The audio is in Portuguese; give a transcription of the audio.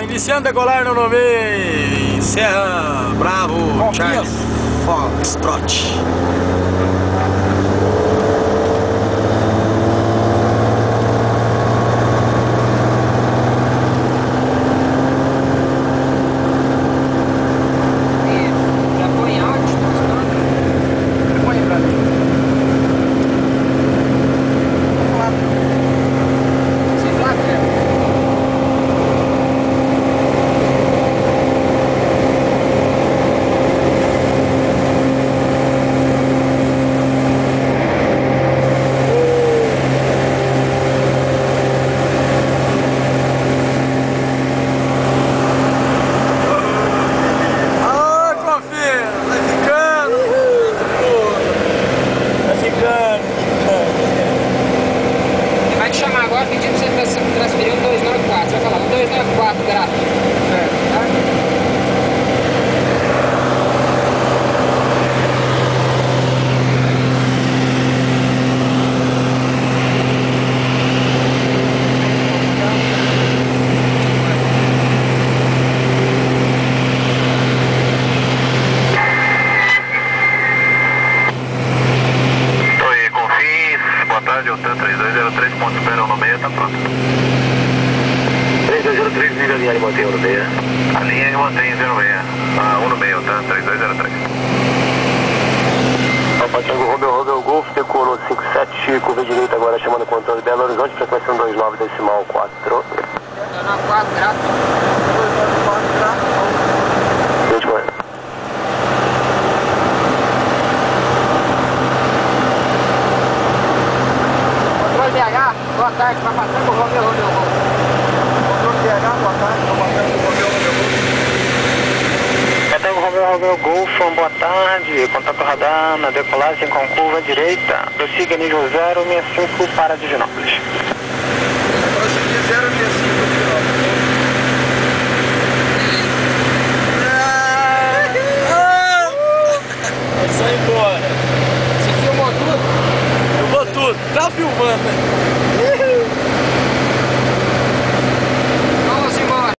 Iniciando a decolar no nome Serra Bravo Charlie Foxtrot. Transferir um 294, você vai falar um 294 grátis. Tá? Oi, Confins, boa tarde, o TAN 3203, ponto superior no meio, tá pronto. 3203, liga a linha de mantém 06. A linha de mantém 06, 1 no meio, tá? 3203. Opa, Tango Romeo Golf, decolou 57, curva direita agora chamando o controle Belo Horizonte, frequência 129 decimal 4. 294 grátis. 294 grátis. Controle BH, boa tarde, vai passando com o Romeo Golf. Controle BH, boa tarde, vai passando com o Romeo Golf. Tango Romeo Golf, boa tarde, contato radar na decolagem com curva direita, prossiga nível 065 para Divinópolis. Prossiga 065 Divinópolis. Só embora. Você filmou tudo? Filmou tudo. Tá filmando, né?